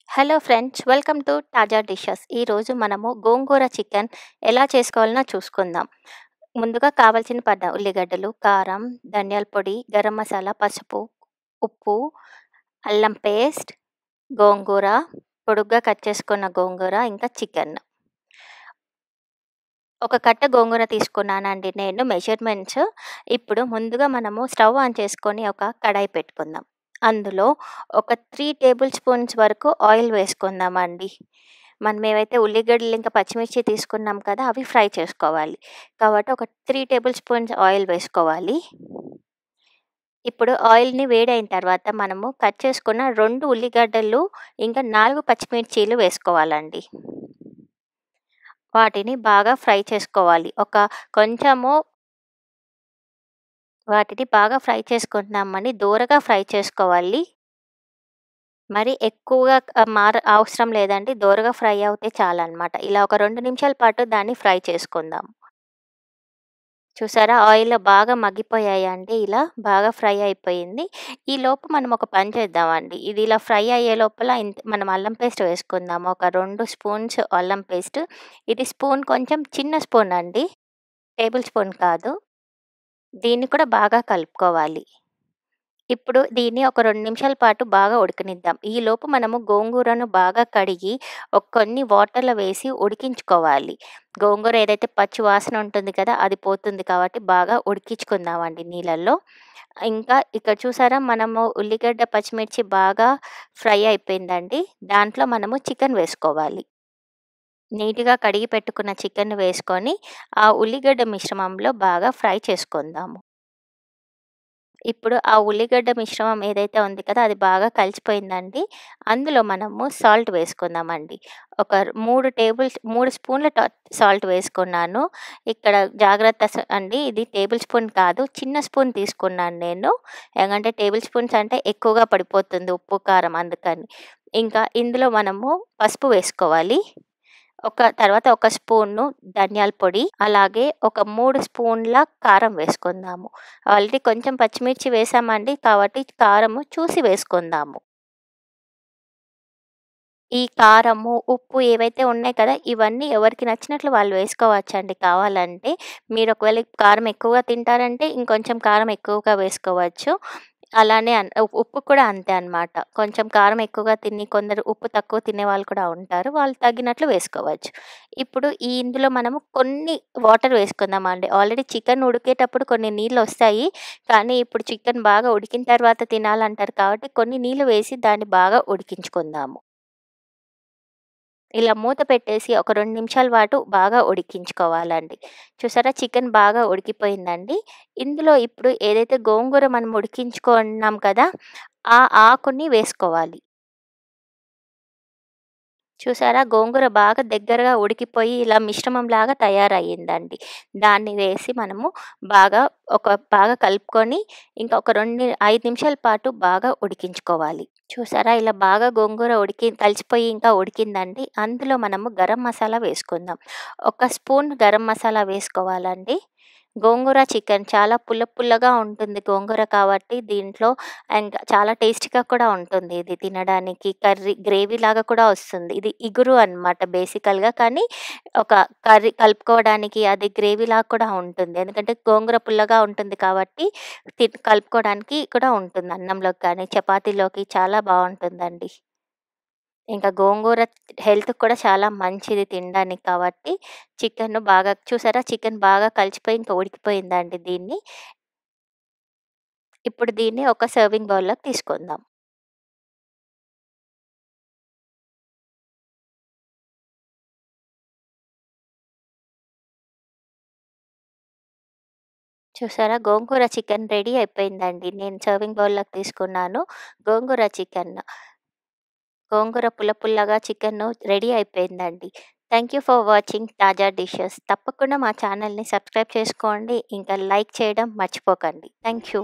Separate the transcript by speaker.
Speaker 1: Hello friends, welcome to తాజా dishes. ఈరోజు మనము గోంగూర చికెన్ ఎలా చేసుకోవాలనో చూసుకుందాం. ముందుగా కావాల్సిన ఉల్లిగడ్డలు, కారం, ధనియాల పొడి, గరం మసాలా, పసుపు, ఉప్పు, అల్లం పేస్ట్, గోంగూర, పొడుగ్గా కట్ చేసుకున్న గోంగూర, ఇంకా చికెన్. ఒక కట్ట గోంగూర తీసుకున్నానండి నేను మెజర్మెంట్స్. ఇప్పుడు ముందుగా మనము స్టవ్ ఆన్ చేసుకొని ఒక కడాయి పెట్టుకుందాం. అందులో ఒక 3 టేబుల్ స్పూన్స్ వరకు ఆయిల్ వేసుకుందామండి. మనం ఏవైతే ఉల్లిగడ్డలు ఇంకా పచ్చిమిర్చి తీసుకున్నాం కదా, అవి ఫ్రై చేసుకోవాలి. కాబట్టి ఒక 3 టేబుల్ స్పూన్స్ ఆయిల్ వేసుకోవాలి. ఇప్పుడు ఆయిల్‌ని వేడైన తర్వాత మనము కట్ చేసుకున్న 2 ఉల్లిగడ్డలు, ఇంకా 4 పచ్చిమిర్చీలు వేసుకోవాలండి. వాటిని బాగా ఫ్రై చేసుకోవాలి. వాటిని బాగా ఫ్రై చేసుకుంటున్నామని దోరగా ఫ్రై చేసుకోవాలి. మరి ఎక్కువగా అవసరం లేదండి. దోరగా ఫ్రై అవుతే చాలనమాట. ఇలా ఒక 2 నిమిషాల పాటు దాన్ని ఫ్రై చేసుకుందాం. చూసారా, ఆయిల్‌లో బాగా మగ్గిపోయాయండి. ఇలా బాగా ఫ్రై అయిపోయింది. ఈలోపు మనం ఒక పని చేద్దామండి. ఇది ఇలా ఫ్రై అయ్యే లోపల మనం అల్లం పేస్ట్ వేసుకుందాం. ఒక 2 స్పూన్స్ అల్లం పేస్ట్. ఇది స్పూన్ కొంచెం చిన్న స్పూన్ అండి. టేబుల్ స్పూన్ కాదు. దీన్ని కూడా బాగా కలుపుకోవాలి. ఇప్పుడు దీన్ని ఒక 2 నిమిషాల పాటు బాగా ఉడకనిద్దాం. ఈలోపు మనము గోంగూరను బాగా కడిగి కొన్ని వాటర్‌లో వేసి ఉడికించుకోవాలి. గోంగూర ఏదైతే పచ్చి వాసన ఉంటుంది కదా, అది పోతుంది కాబట్టి బాగా ఉడికించుకుందామండి నీళ్ళల్లో. ఇంకా ఇక్కడ చూసారా, మనము ఉల్లిగడ్డ, పచ్చిమిర్చి బాగా ఫ్రై అయిపోయిందండి. దాంట్లో మనము చికెన్ వేసుకోవాలి. నీట్‌గా కడిగి పెట్టుకున్న చికెన్ వేసుకొని ఆ ఉల్లిగడ్డ మిశ్రమంలో బాగా ఫ్రై చేసుకుందాము. ఇప్పుడు ఆ ఉల్లిగడ్డ మిశ్రమం ఏదైతే ఉంది కదా, అది బాగా కలిసిపోయిందండి. అందులో మనము సాల్ట్ వేసుకుందామండి. ఒక 3 స్పూన్ల సాల్ట్ వేసుకున్నాను. ఇక్కడ జాగ్రత్త అండి, ఇది టేబుల్ స్పూన్ కాదు, చిన్న స్పూన్ తీసుకున్నాను నేను. ఎందుకంటే టేబుల్ స్పూన్స్ అంటే ఎక్కువగా పడిపోతుంది ఉప్పు, కారం, అందుకని. ఇంకా ఇందులో మనము పసుపు వేసుకోవాలి. తర్వాత ఒక స్పూను ధనియాల పొడి, అలాగే ఒక 3 స్పూన్ల కారం వేసుకుందాము. ఆల్రెడీ కొంచెం పచ్చిమిర్చి వేసామండి, కాబట్టి కారము చూసి వేసుకుందాము. ఈ కారము, ఉప్పు ఏవైతే ఉన్నాయి కదా, ఇవన్నీ ఎవరికి నచ్చినట్లు వాళ్ళు వేసుకోవచ్చండి కావాలంటే. మీరు ఒకవేళ కారం ఎక్కువగా తింటారంటే ఇంకొంచెం కారం ఎక్కువగా వేసుకోవచ్చు. అలానే ఉప్పు కూడా అంతే అనమాట. కొంచెం కారం ఎక్కువగా కొందరు ఉప్పు తక్కువ తినేవాళ్ళు కూడా ఉంటారు. వాళ్ళు తగినట్లు వేసుకోవచ్చు. ఇప్పుడు ఇందులో మనము కొన్ని వాటర్ వేసుకుందామండి. ఆల్రెడీ చికెన్ ఉడికేటప్పుడు కొన్ని నీళ్ళొస్తాయి. కానీ ఇప్పుడు చికెన్ బాగా ఉడికిన తర్వాత తినాలంటారు కాబట్టి కొన్ని నీళ్ళు వేసి దాన్ని బాగా ఉడికించుకుందాము. ఇలా మూత పెట్టేసి ఒక 2 నిమిషాల పాటు బాగా ఉడికించుకోవాలండి. చూసారా, చికెన్ బాగా ఉడికిపోయిందండి. ఇందులో ఇప్పుడు ఏదైతే గోంగూర మనం ఉడికించుకున్నాం కదా, ఆ ఆకుని వేసుకోవాలి. చూసారా, గోంగూర బాగా దగ్గరగా ఉడికిపోయి ఇలా మిశ్రమంలాగా తయారయ్యిందండి. దాన్ని వేసి మనము బాగా కలుపుకొని ఇంకా ఒక 5 నిమిషాల పాటు బాగా ఉడికించుకోవాలి. చూసారా, ఇలా బాగా గోంగూర కలిసిపోయి ఇంకా ఉడికిందండి. అందులో మనము గరం మసాలా వేసుకుందాం. ఒక స్పూన్ గరం మసాలా వేసుకోవాలండి. గోంగూర చికెన్ చాలా పుల్లగా ఉంటుంది గోంగూర కాబట్టి దీంట్లో. అండ్ చాలా టేస్టీగా కూడా ఉంటుంది. ఇది తినడానికి గ్రేవీలాగా కూడా వస్తుంది. ఇది ఇగురు అనమాట బేసికల్‌గా. కానీ ఒక కర్రీ కలుపుకోవడానికి అది గ్రేవీలాగా కూడా ఉంటుంది. ఎందుకంటే గోంగూర పుల్లగా ఉంటుంది కాబట్టి కలుపుకోవడానికి కూడా ఉంటుంది. అన్నంలోకి కానీ, చపాతీలోకి చాలా బావుంటుందండి. ఇంకా గోంగూర హెల్త్‌కి కూడా చాలా మంచిది తినడానికి కాబట్టి చూసారా, చికెన్ బాగా కలిసిపోయి ఇంకా ఉడికిపోయిందండి దీన్ని. ఇప్పుడు దీన్ని ఒక సర్వింగ్ బౌల్‌లోకి తీసుకుందాం. చూసారా, గోంగూర చికెన్ రెడీ అయిపోయిందండి. నేను సర్వింగ్ బౌల్‌లోకి తీసుకున్నాను. గోంగూర చికెన్. గోంగూర పుల్లగా చికెను రెడీ అయిపోయిందండి. థాంక్ యూ ఫర్ వాచింగ్ తాజా డిషెస్. తప్పకుండా మా ఛానల్‌ని సబ్స్క్రైబ్ చేసుకోండి. ఇంకా లైక్ చేయడం మర్చిపోకండి. Thank you.